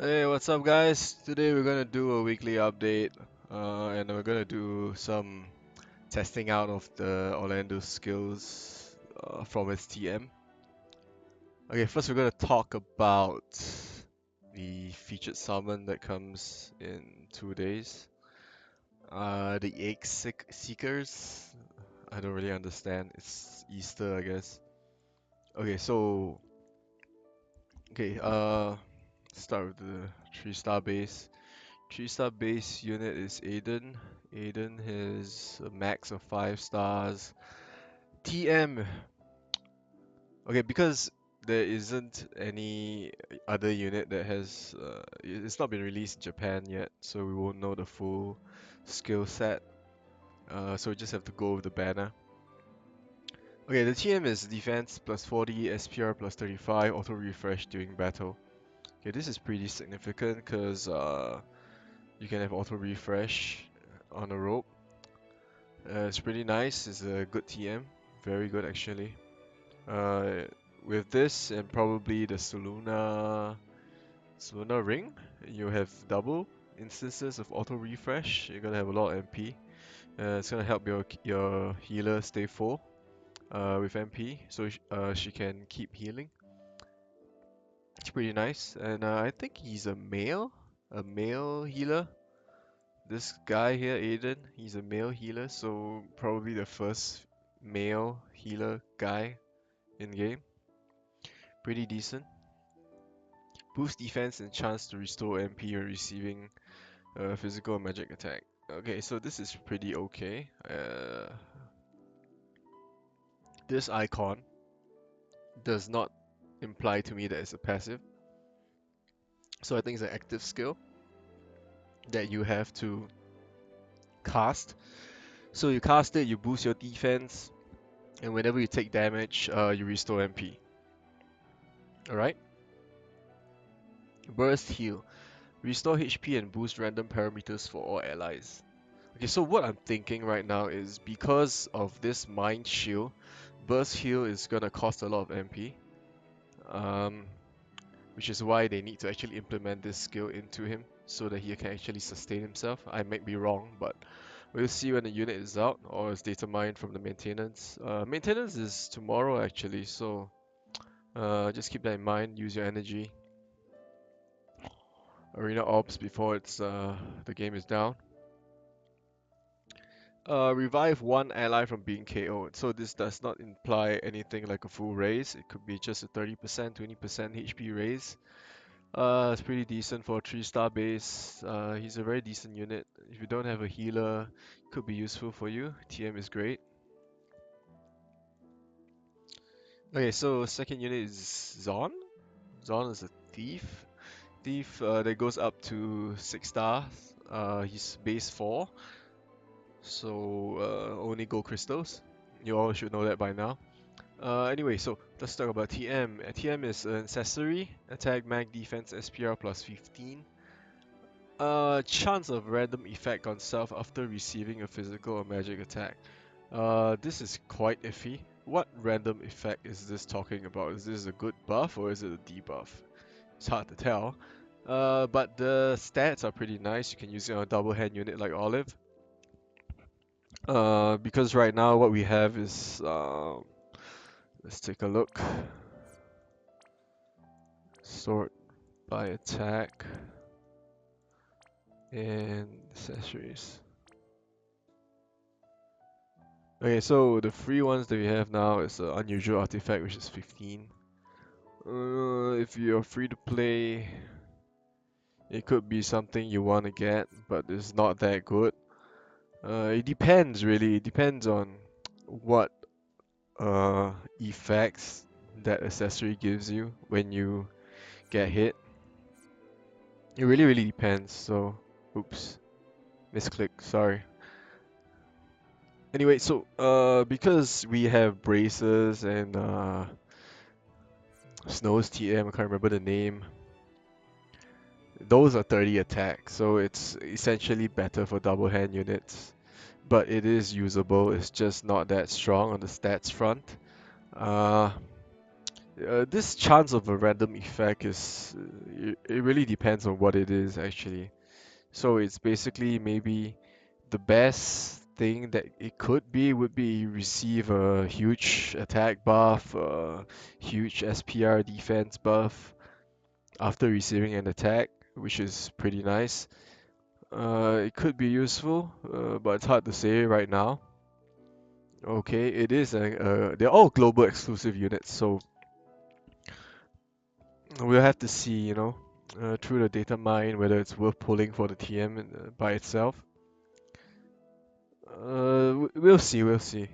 Hey, what's up, guys? Today we're gonna do a weekly update, and we're gonna do some testing out of the Orlandu skills from its TM. Okay, first we're gonna talk about the featured summon that comes in 2 days. The Seekers. I don't really understand. It's Easter, I guess. Okay, so start with the 3-star base. 3-star base unit is Aiden. Aiden has a max of 5 stars. TM. Okay, because there isn't any other unit that has. It's not been released in Japan yet, so we won't know the full skill set. So we just have to go with the banner. Okay, the TM is defense plus 40, SPR plus 35, auto refresh during battle. Okay, this is pretty significant because you can have auto refresh on a rope. It's pretty nice. It's a good TM. Very good actually. Uh, with this and probably the Soluna ring, you have double instances of auto refresh. You're gonna have a lot of MP. It's gonna help your healer stay full with MP, so she can keep healing. It's pretty nice, and I think he's a male healer. This guy here, Aiden, he's a male healer, so probably the first male healer guy in game. Pretty decent. Boost defense and chance to restore MP when receiving physical and magic attack. Okay, so this is pretty okay. This icon does not imply to me that it's a passive, so I think it's an active skill that you have to cast. So you cast it, you boost your defense, and whenever you take damage, you restore MP. Alright? Burst heal. Restore HP and boost random parameters for all allies. Okay, so what I'm thinking right now is because of this Mind Shield, Burst Heal is gonna cost a lot of MP. Um, which is why they need to actually implement this skill into him so that he can actually sustain himself. I might be wrong, but we'll see when the unit is out or is determined from the maintenance. Maintenance is tomorrow actually, so just keep that in mind. Use your energy. Arena ops before the game is down. Revive one ally from being KO'd. So this does not imply anything like a full raise. It could be just a 30%, 20% HP raise. It's pretty decent for a 3-star base. He's a very decent unit. If you don't have a healer, it could be useful for you. TM is great. Okay, so second unit is Xon. Xon is a thief. Thief that goes up to 6 stars. He's base 4. So only gold crystals. You all should know that by now. Anyway, so let's talk about TM. TM is an accessory, attack, mag, defense, SPR plus 15. Chance of random effect on self after receiving a physical or magic attack. This is quite iffy. What random effect is this talking about? Is this a good buff or is it a debuff? It's hard to tell. But the stats are pretty nice. You can use it on a double hand unit like Olive. Because right now what we have is let's take a look. Sort by attack and accessories. Okay, so the free ones that we have now is an unusual artifact, which is 15. If you're free to play, it could be something you want to get, but it's not that good. It depends, really. It depends on what effects that accessory gives you when you get hit. It really, really depends. So, oops, misclick. Sorry. Anyway, so because we have braces and Snow's TM, I can't remember the name. Those are 30 attack, so it's essentially better for double hand units. But it is usable, it's just not that strong on the stats front. Uh, This chance of a random effect it really depends on what it is actually. So it's basically maybe the best thing that it could be would be receive a huge attack buff, a huge SPR defense buff after receiving an attack, which is pretty nice. It could be useful, but it's hard to say right now. Okay, it is they're all global exclusive units, so we'll have to see, through the data mine whether it's worth pulling for the TM by itself. We'll see, we'll see.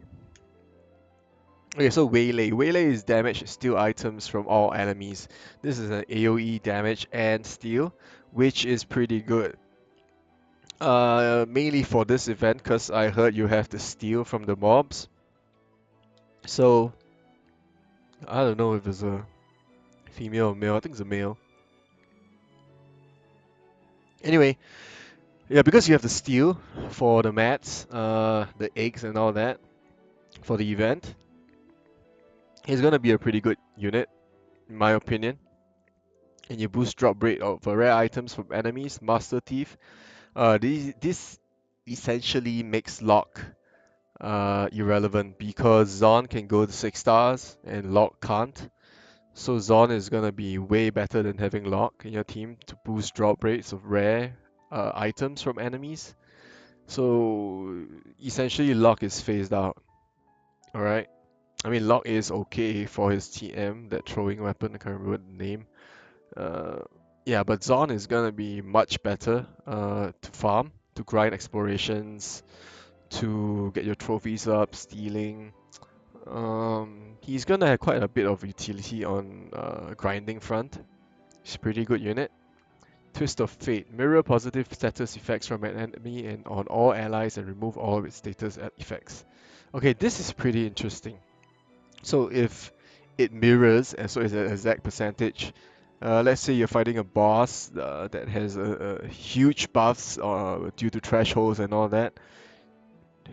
Okay, so Waylay. Waylay is damage steal items from all enemies. This is an AoE damage and steal, which is pretty good. Mainly for this event, because I heard you have to steal from the mobs. So, I don't know if it's a female or male. I think it's a male. Anyway, yeah, because you have to steal for the mats, the eggs and all that for the event, he's gonna be a pretty good unit, in my opinion. And you boost drop rate of rare items from enemies, Master Thief. This essentially makes lock irrelevant because Xon can go to 6 stars and lock can't. So Xon is gonna be way better than having lock in your team to boost drop rates of rare items from enemies. So essentially lock is phased out. Alright. I mean lock is okay for his TM, that throwing weapon, I can't remember the name. Uh, yeah, but Xon is gonna be much better to farm, to grind explorations, to get your trophies up, stealing. He's gonna have quite a bit of utility on grinding front. He's a pretty good unit. Twist of Fate. Mirror positive status effects from an enemy and on all allies and remove all of its status effects. Okay, this is pretty interesting. So if it mirrors, and so it's an exact percentage, let's say you're fighting a boss that has a huge buffs due to thresholds and all that,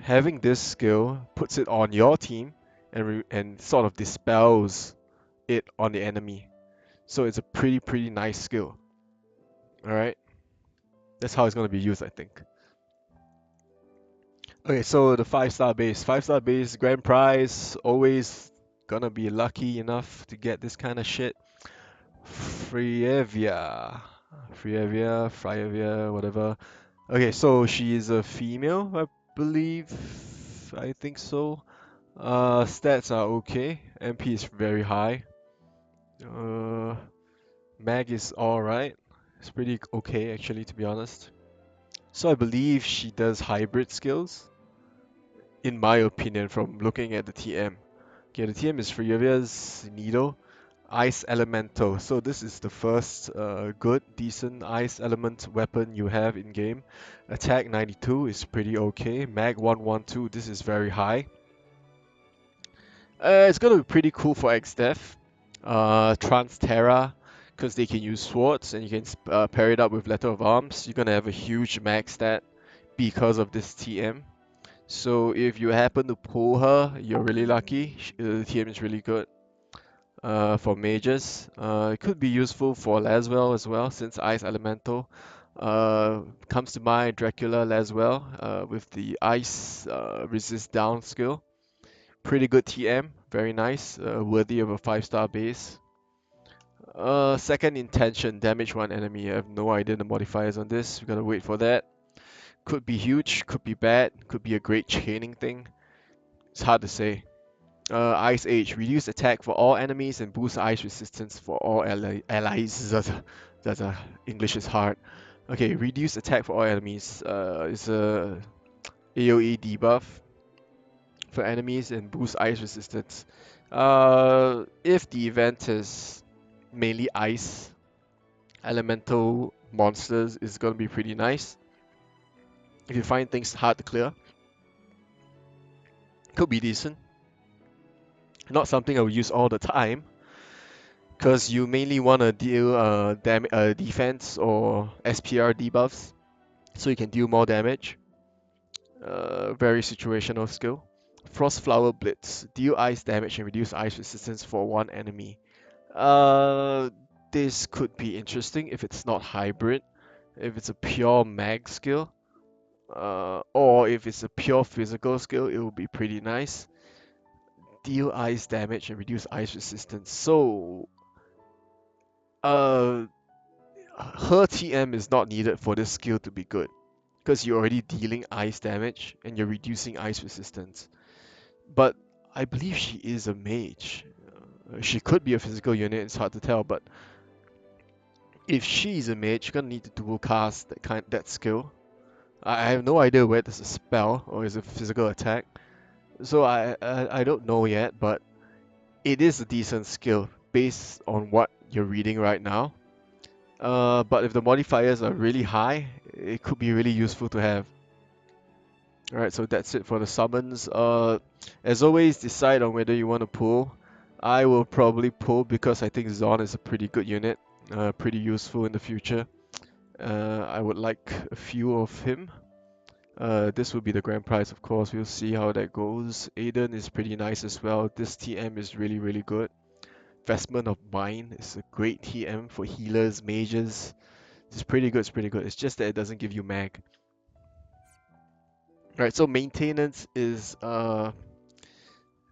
having this skill puts it on your team and sort of dispels it on the enemy. So it's a pretty nice skill. All right, that's how it's going to be used, I think. Okay, so the 5-star base grand prize, always gonna be lucky enough to get this kind of shit. Fryevia, whatever. Okay, so she is a female, I believe. I think so. Stats are okay. MP is very high. Uh, Mag is alright. It's pretty okay actually, to be honest. So I believe she does hybrid skills, in my opinion, from looking at the TM. Okay, the TM is Frievia's Needle. Ice Elemental. So this is the first good, decent ice element weapon you have in game. Attack 92 is pretty okay. Mag 112, this is very high. It's gonna be pretty cool for X-Death. Trans Terra, because they can use swords and you can pair it up with Letter of Arms. You're gonna have a huge mag stat because of this TM. So if you happen to pull her, you're really lucky. The TM is really good. For mages. It could be useful for Laswell as well, since Ice Elemental. Comes to mind Dracula Laswell with the Ice resist down skill. Pretty good TM, very nice, worthy of a 5-star base. Second intention, damage one enemy. I have no idea the modifiers on this. We gotta wait for that. Could be huge, could be bad, could be a great chaining thing. It's hard to say. Ice Age. Reduce attack for all enemies and boost ice resistance for all allies. English is hard. Okay, reduce attack for all enemies. Is a AoE debuff for enemies and boost ice resistance. If the event is mainly ice, elemental monsters is gonna be pretty nice. If you find things hard to clear, could be decent. Not something I will use all the time, because you mainly want to deal defense or SPR debuffs, so you can deal more damage. Very situational skill. Frostflower Blitz. Deal ice damage and reduce ice resistance for one enemy. Uh, this could be interesting if it's not hybrid, if it's a pure mag skill, or if it's a pure physical skill, it would be pretty nice. Deal ice damage and reduce ice resistance. So, uh, her TM is not needed for this skill to be good, because you're already dealing ice damage and you're reducing ice resistance. But I believe she is a mage. She could be a physical unit, it's hard to tell, but if she's a mage, you're gonna need to dual cast that skill. I have no idea whether it's a spell or is a physical attack. So I don't know yet, but it is a decent skill based on what you're reading right now. But if the modifiers are really high, it could be really useful to have. Alright, so that's it for the summons. As always, decide on whether you want to pull. I will probably pull because I think Xon is a pretty good unit, pretty useful in the future. I would like a few of him. This will be the grand prize, of course. We'll see how that goes. Aiden is pretty nice as well. This TM is really, really good. Vestment of Mind is a great TM for healers, mages. It's pretty good, it's pretty good. It's just that it doesn't give you mag. Right, so maintenance is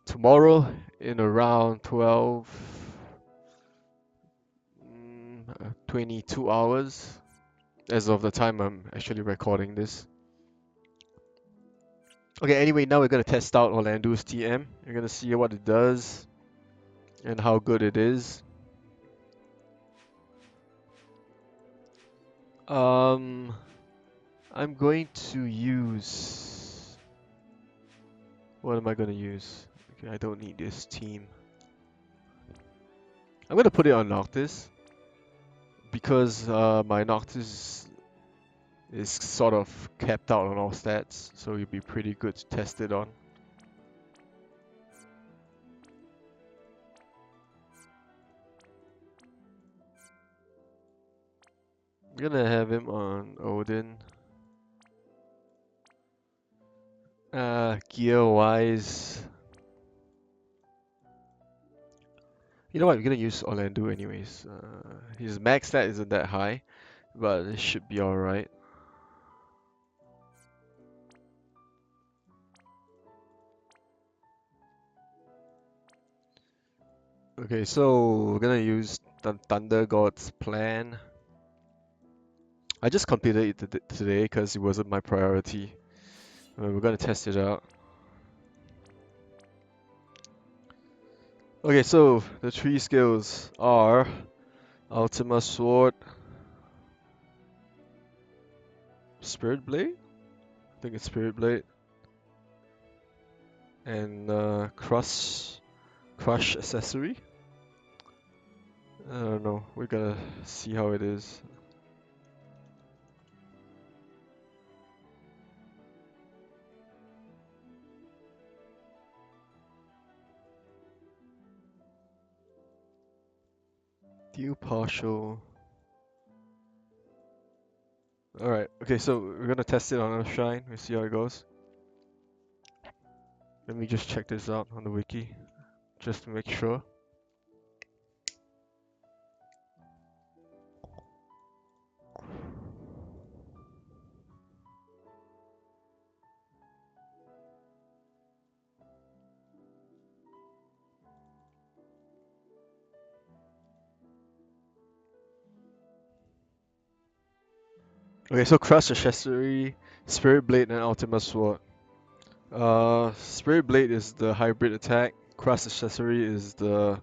tomorrow in around 22 hours as of the time I'm actually recording this. Okay, anyway, now we're going to test out Orlandu's TM. You're going to see what it does and how good it is. I'm going to use... What am I going to use? Okay, I don't need this team. I'm going to put it on Noctis because my Noctis is sort of capped out on all stats, so it'd be pretty good to test it on. I'm gonna have him on Odin. Gear wise, you know what? I'm gonna use Orlandu anyways. His max stat isn't that high, but it should be alright. Okay, so we're gonna use Thunder God's plan. I just completed it today because it wasn't my priority. We're gonna test it out. Okay, so the 3 skills are Ultima Sword, Spirit Blade? I think it's Spirit Blade. And Crush Accessory. I don't know, we're gonna see how it is. Deal partial. Alright, okay, so we're gonna test it on a shrine, we'll see how it goes. Let me just check this out on the wiki, just to make sure. Okay, so Crush Accessory, Spirit Blade, and Ultima Sword. Spirit Blade is the hybrid attack, Crush Accessory is the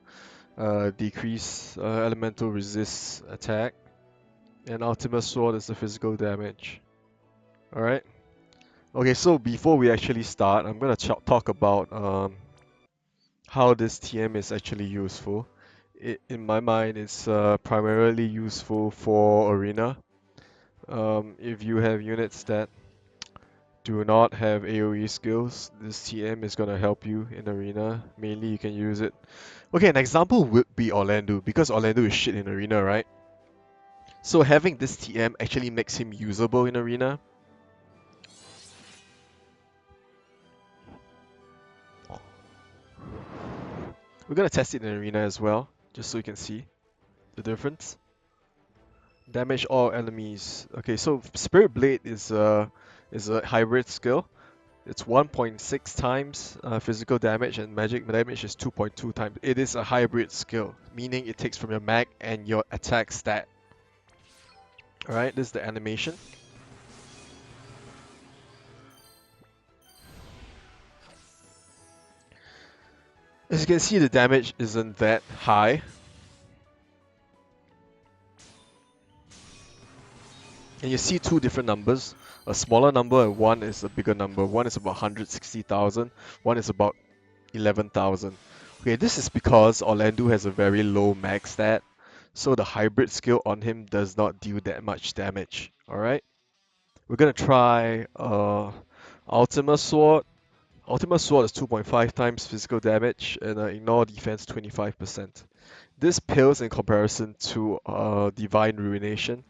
decrease elemental resist attack, and Ultima Sword is the physical damage. Alright? Okay, so before we actually start, I'm gonna talk about how this TM is actually useful. In my mind, it's primarily useful for Arena. If you have units that do not have AoE skills, this TM is gonna help you in Arena. Mainly, you can use it. Okay, an example would be Orlandu, because Orlandu is shit in Arena, right? So having this TM actually makes him usable in Arena. We're gonna test it in Arena as well. just so you can see the difference. Damage all enemies. Okay, so Spirit Blade is a hybrid skill. It's 1.6 times physical damage, and magic damage is 2.2 times. It is a hybrid skill, meaning it takes from your mag and your attack stat. Alright, this is the animation. As you can see, the damage isn't that high. And you see two different numbers. A smaller number and one is a bigger number. One is about 160,000, one is about 11,000. Okay, this is because Orlandu has a very low mag stat, so the hybrid skill on him does not deal that much damage. Alright? We're gonna try Ultima Sword. Ultima Sword is 2.5 times physical damage and ignore defense 25%. This pales in comparison to Divine Ruination,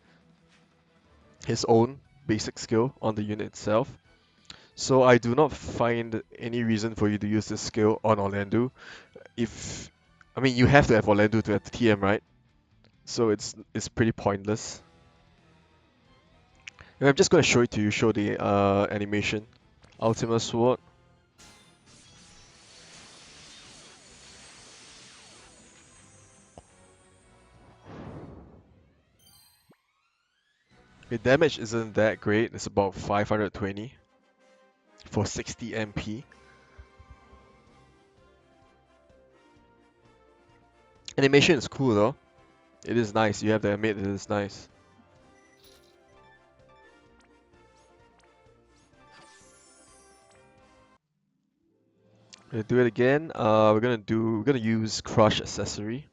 his own basic skill on the unit itself. So I do not find any reason for you to use this skill on Orlandu. If I mean you have to have Orlandu to have the TM, right? So it's pretty pointless. And I'm just gonna show it to you, show the animation. Ultima Sword. The damage isn't that great, it's about 520 for 60 MP. Animation is cool though. It is nice, you have to admit it is nice. We'll do it again. We're gonna use Crush Accessory.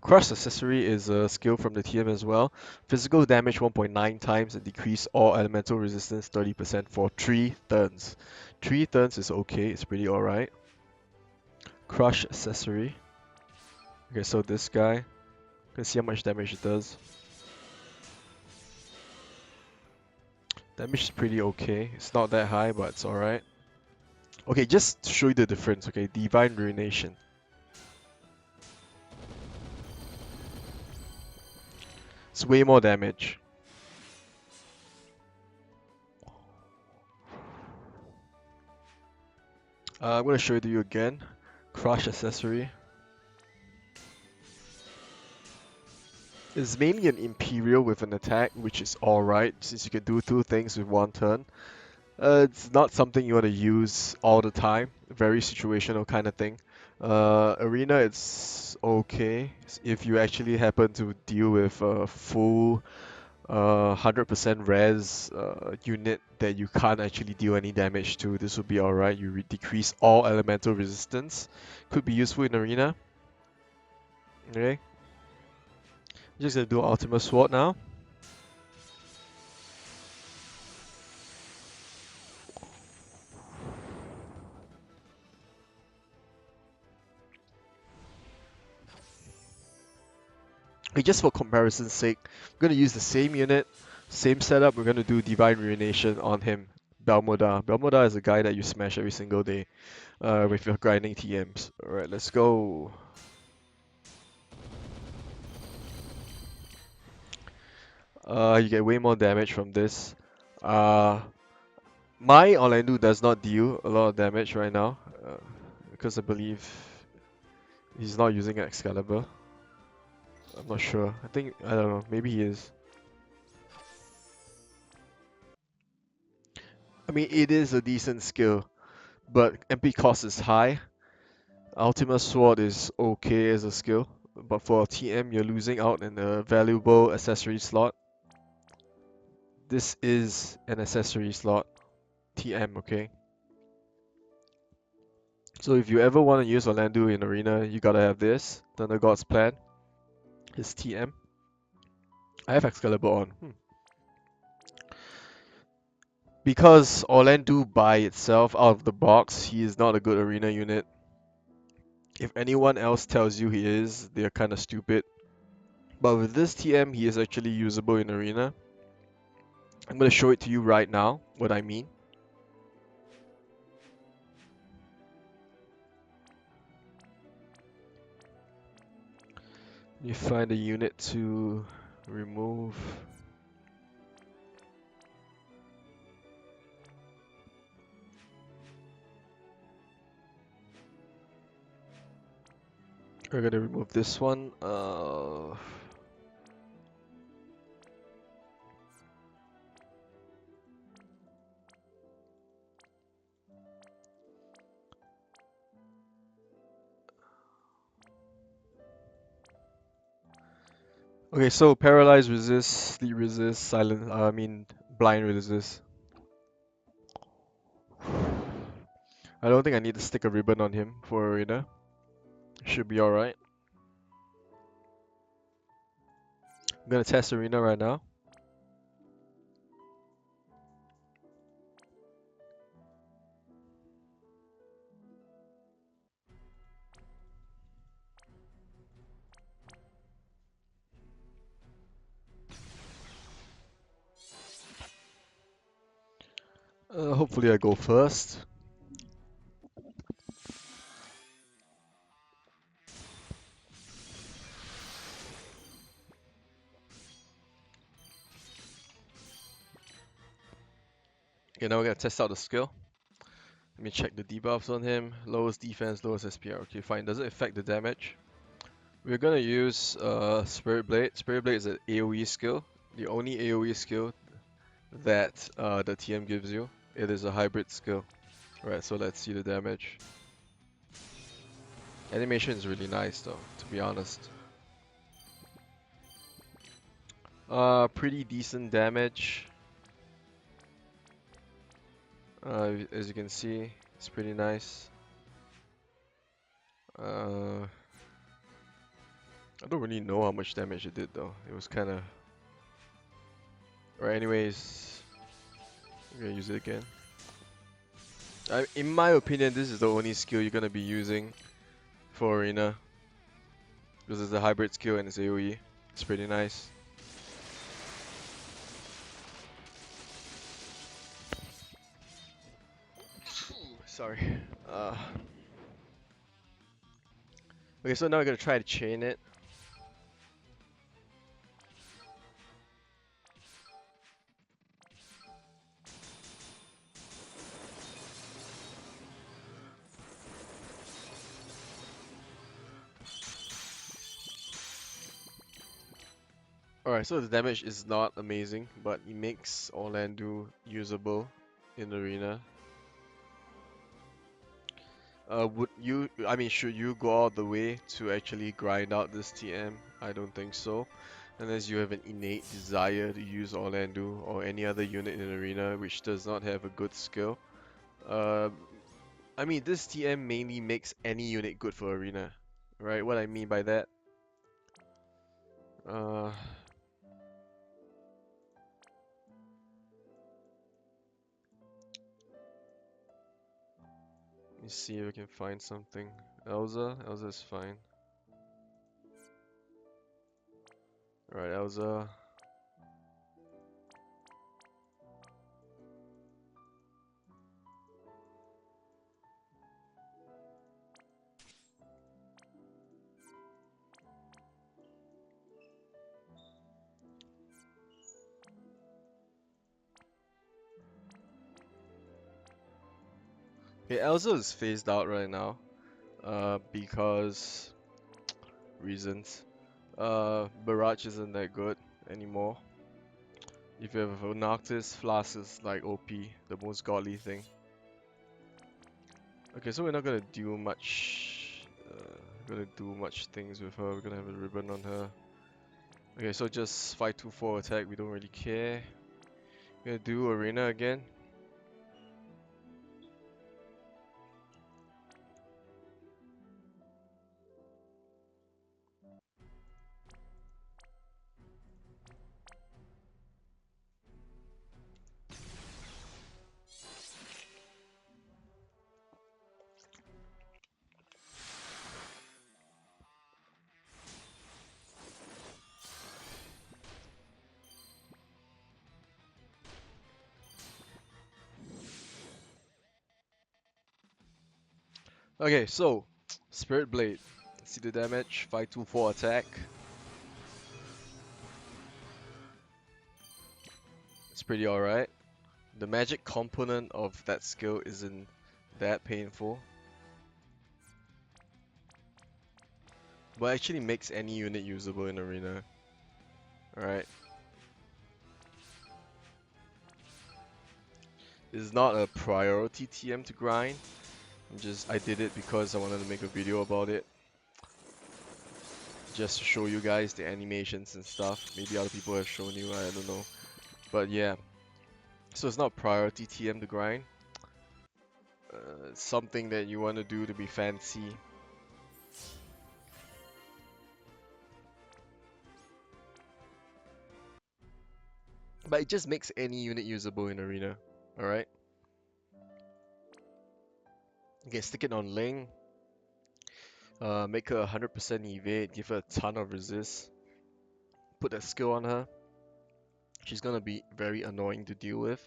Crush Accessory is a skill from the TM as well. Physical damage 1.9 times and decrease all elemental resistance 30% for 3 turns. 3 turns is okay, it's pretty alright. Crush Accessory. Okay, so this guy. You can see how much damage it does. Damage is pretty okay. It's not that high, but it's alright. Okay, just to show you the difference, okay? Divine Ruination. It's way more damage. I'm going to show it to you again. Crush Accessory. It's mainly an Imperial with an attack, which is alright, since you can do 2 things with 1 turn. It's not something you want to use all the time. Very situational kind of thing. Arena, it's okay if you actually happen to deal with a full 100% res unit that you can't actually deal any damage to. This would be alright. You decrease all elemental resistance. Could be useful in Arena. Okay. Just gonna do Ultima Sword now. Okay, just for comparison's sake, we're gonna use the same unit, same setup. We're gonna do Divine Ruination on him, Belmoda. Belmoda is a guy that you smash every single day with your grinding TMs. Alright, let's go. You get way more damage from this. Uh, my Orlandu does not deal a lot of damage right now because I believe he's not using Excalibur. I'm not sure. I don't know. Maybe he is. I mean, it is a decent skill, but MP cost is high. Ultima Sword is okay as a skill, but for TM you're losing out in a valuable accessory slot. This is an accessory slot, TM, okay? So if you ever want to use Orlandu in Arena, you gotta have this, Thunder God's Plan, his TM. I have Excalibur on. Because Orlandu by itself, out of the box, he is not a good Arena unit. If anyone else tells you he is, they're kinda stupid. But with this TM, he is actually usable in Arena. I'm going to show it to you right now, what I mean. You find a unit to remove. We're gonna remove this one. Okay, so paralyze resist, sleep resist, silent. I mean blind resist. I don't think I need to stick a ribbon on him for arena. Should be alright. I'm gonna test arena right now. Hopefully I go first. Okay, now we're gonna test out the skill. Let me check the debuffs on him. Lowest defense, lowest SPR. Okay, fine. Does it affect the damage? We're gonna use Spirit Blade. Spirit Blade is an AoE skill. The only AoE skill that the TM gives you. It is a hybrid skill. Right, so let's see the damage. Animation is really nice though, to be honest. Pretty decent damage. As you can see, it's pretty nice. I don't really know how much damage it did though. It was kind of... Right, anyways, I'm gonna use it again. In my opinion, this is the only skill you're gonna be using for arena. Because it's a hybrid skill and it's AoE. It's pretty nice. Sorry. Okay, so now we're gonna try to chain it. Alright, so the damage is not amazing, but it makes Orlandu usable in arena. Should you go all the way to actually grind out this TM? I don't think so. Unless you have an innate desire to use Orlandu or any other unit in arena which does not have a good skill. This TM mainly makes any unit good for arena. Right, what I mean by that? Uh, Let me see if I can find something. Elza is fine. Alright, Elza. Okay, Elza is phased out right now. Because reasons. Barrage isn't that good anymore. If you have a Noctis, Flask is like OP, the most godly thing. Okay, so we're not gonna do much. Things with her. We're gonna have a ribbon on her. Okay, so just 5-2-4 attack. We don't really care. We're gonna do arena again. Okay, so Spirit Blade. Let's see the damage. 5-2-4 attack. It's pretty alright. The magic component of that skill isn't that painful, but actually makes any unit usable in arena. Alright. It's not a priority TM to grind. I did it because I wanted to make a video about it. Just to show you guys the animations and stuff. Maybe other people have shown you, I don't know. But yeah. So it's not priority TM to grind. It's something that you want to do to be fancy. But it just makes any unit usable in arena. Alright? You can stick it on Ling. Make her 100% evade, give her a ton of resist. Put that skill on her. She's gonna be very annoying to deal with.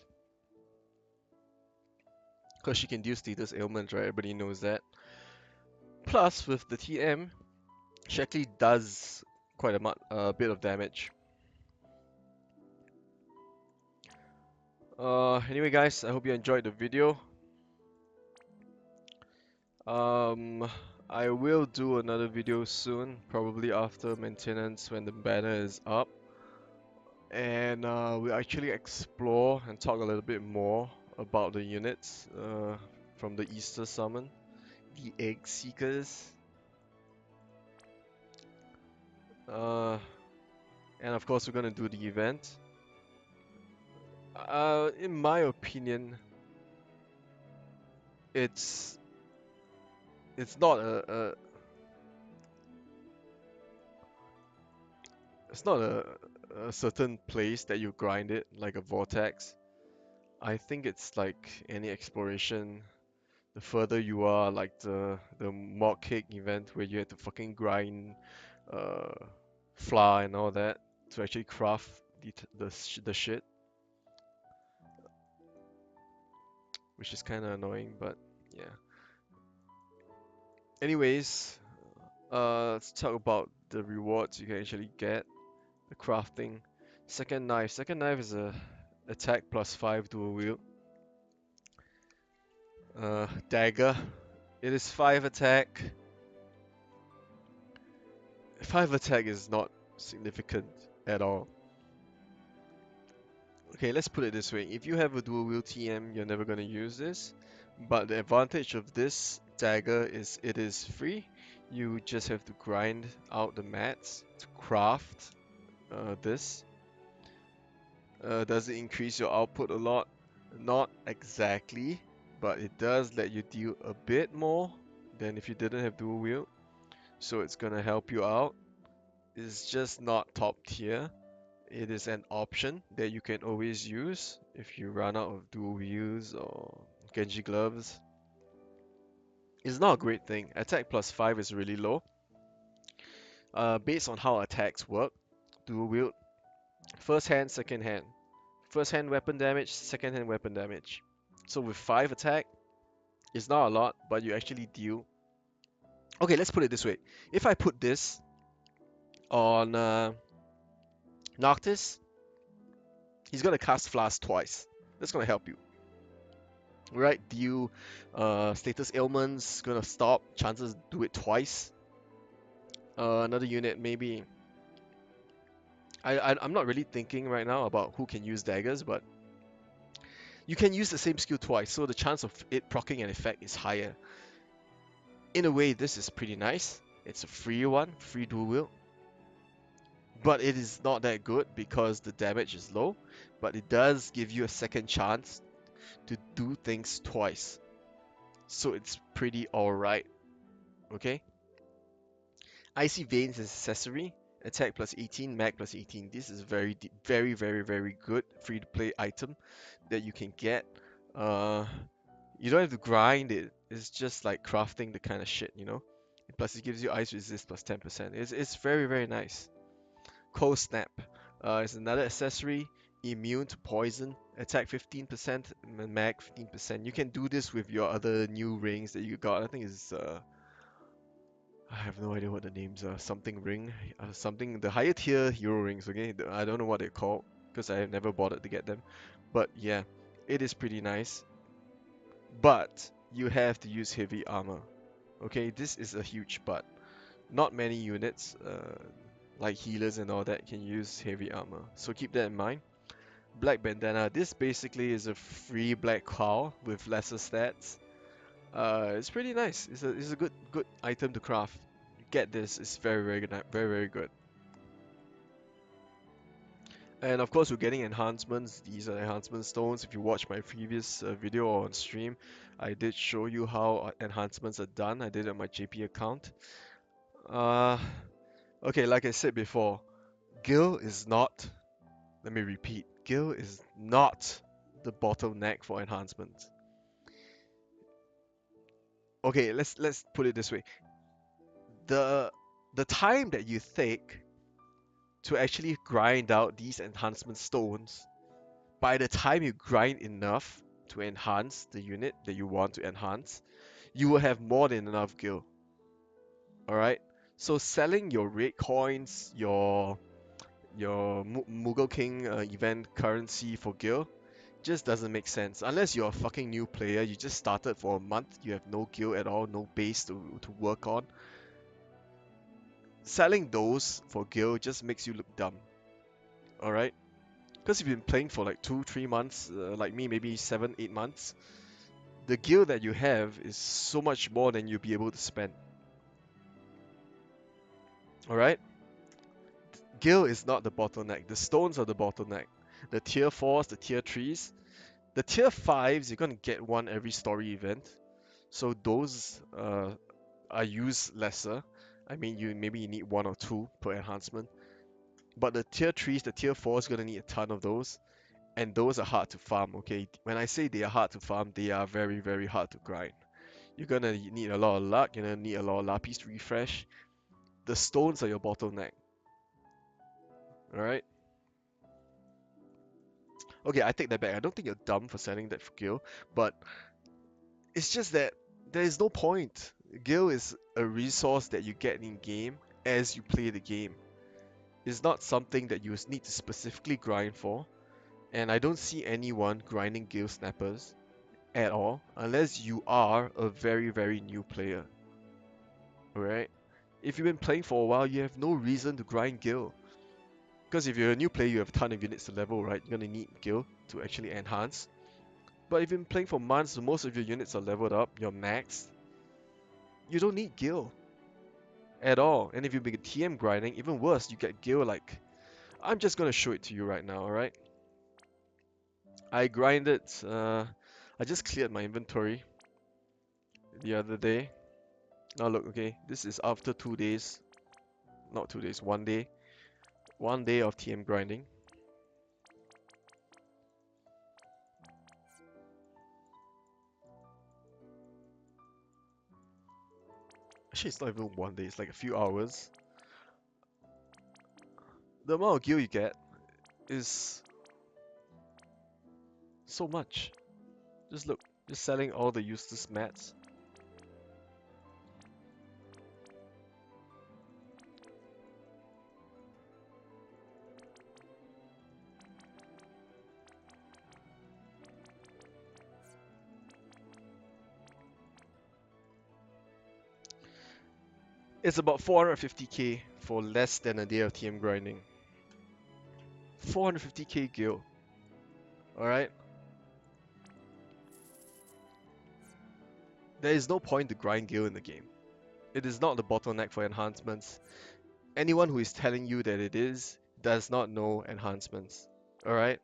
Because she can deal status ailments, right? Everybody knows that. Plus, with the TM, she actually does quite a bit of damage. Anyway guys, I hope you enjoyed the video. I will do another video soon, probably after maintenance when the banner is up. And we'll actually explore and talk a little bit more about the units from the Easter summon, the Egg Seekers. And of course we're gonna do the event. In my opinion, it's not a certain place that you grind it like a vortex. I think it's like any exploration. The further you are, like the mock cake event where you have to fucking grind uh, flour and all that to actually craft the shit, which is kind of annoying, but yeah. Anyways, let's talk about the rewards you can actually get. The crafting. Second knife. Second knife is a attack plus 5 dual wield. Dagger. It is 5 attack. 5 attack is not significant at all. Okay, let's put it this way. If you have a dual wield TM, you're never going to use this. But the advantage of this dagger is it is free. You just have to grind out the mats to craft this. Does it increase your output a lot? Not exactly, but it does let you deal a bit more than if you didn't have dual wield. So it's gonna help you out. It's just not top tier. It is an option that you can always use if you run out of dual wields or Genji gloves. It's not a great thing. Attack plus 5 is really low. Based on how attacks work, dual wield, first hand, second hand. First hand weapon damage, second hand weapon damage. So with 5 attack, it's not a lot, but you actually deal. Okay, let's put it this way. If I put this on Noctis, he's gonna cast Flask twice. That's gonna help you. Right? Deal status ailments, gonna stop. Chances do it twice. Another unit maybe. I'm not really thinking right now about who can use daggers, but you can use the same skill twice, so the chance of it proccing an effect is higher. In a way, this is pretty nice. It's a free one, free dual wield. But it is not that good because the damage is low, but it does give you a second chance to do things twice. So it's pretty alright, okay? Icy Veins is accessory, attack plus 18, mag plus 18. This is very, very good free-to-play item that you can get. You don't have to grind it. It's just like crafting the kind of shit, you know? Plus it gives you ice resist plus 10%. It's very nice. Cold Snap is another accessory, immune to poison, attack 15%, mag 15%. You can do this with your other new rings that you got. I think it's I have no idea what the names are. Something ring, something the higher tier hero rings. Okay, I don't know what they're called. because I never bothered to get them. But yeah, it is pretty nice. But you have to use heavy armor. Okay, this is a huge but. Not many units, like healers and all that, can use heavy armor. So keep that in mind. Black bandana. This basically is a free black cowl with lesser stats. It's pretty nice. It's a good item to craft. Get this. It's very good. Very good. And of course, we're getting enhancements. These are enhancement stones. If you watch my previous video or on stream, I did show you how enhancements are done. I did it on my JP account. Uh, okay, like I said before, Gil is not. Let me repeat. Gil is not the bottleneck for enhancements. Okay, let's put it this way. The the time that you take to actually grind out these enhancement stones, by the time you grind enough to enhance the unit that you want to enhance, you will have more than enough gil. Alright? So selling your red coins, your Mughal King event currency for gil just doesn't make sense. Unless you're a fucking new player, you just started for a month, you have no gil at all, no base to work on. Selling those for gil just makes you look dumb. Alright? Because if you've been playing for like 2-3 months, like me, maybe 7-8 months, the gil that you have is so much more than you'll be able to spend. Alright? Gil is not the bottleneck. The stones are the bottleneck. The tier 4s, the tier 3s. The tier 5s, you're gonna get one every story event. So those are used lesser. I mean, maybe you need 1 or 2 per enhancement. But the tier 3s, the tier 4s, gonna need a ton of those. And those are hard to farm, okay? When I say they are hard to farm, they are very hard to grind. You're gonna need a lot of luck, you're gonna need a lot of lapis to refresh. The stones are your bottleneck. Alright? Okay, I take that back. I don't think you're dumb for selling that for Gil, but it's just that there is no point. Gil is a resource that you get in game as you play the game. It's not something that you need to specifically grind for, and I don't see anyone grinding Gil snappers at all unless you are a very new player. Alright? If you've been playing for a while, you have no reason to grind Gil. Because if you're a new player, you have a ton of units to level, right? You're gonna need Gil to actually enhance. But if you've been playing for months, most of your units are leveled up, you're maxed, you don't need Gil at all. And if you've been TM grinding, even worse, you get Gil like... I'm just gonna show it to you right now, alright? I grinded, I just cleared my inventory the other day. Now look, okay, this is after 2 days, not 2 days, 1 day. 1 day of TM grinding. Actually, it's not even 1 day, it's like a few hours. The amount of gil you get is so much. Just look, just selling all the useless mats. It's about 450k for less than a day of TM grinding. 450k gil. Alright? There is no point to grind gil in the game. It is not the bottleneck for enhancements. Anyone who is telling you that it is does not know enhancements. Alright?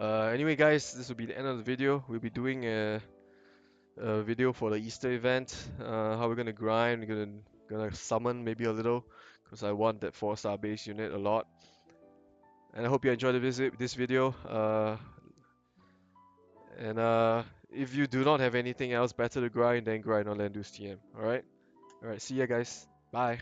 Anyway guys, this will be the end of the video. We'll be doing a video for the Easter event. How we're gonna grind, we're gonna summon maybe a little, because I want that 4-star base unit a lot. And I hope you enjoyed this video. If you do not have anything else better to grind, then grind Orlandu's TM. Alright? Alright, see ya guys. Bye.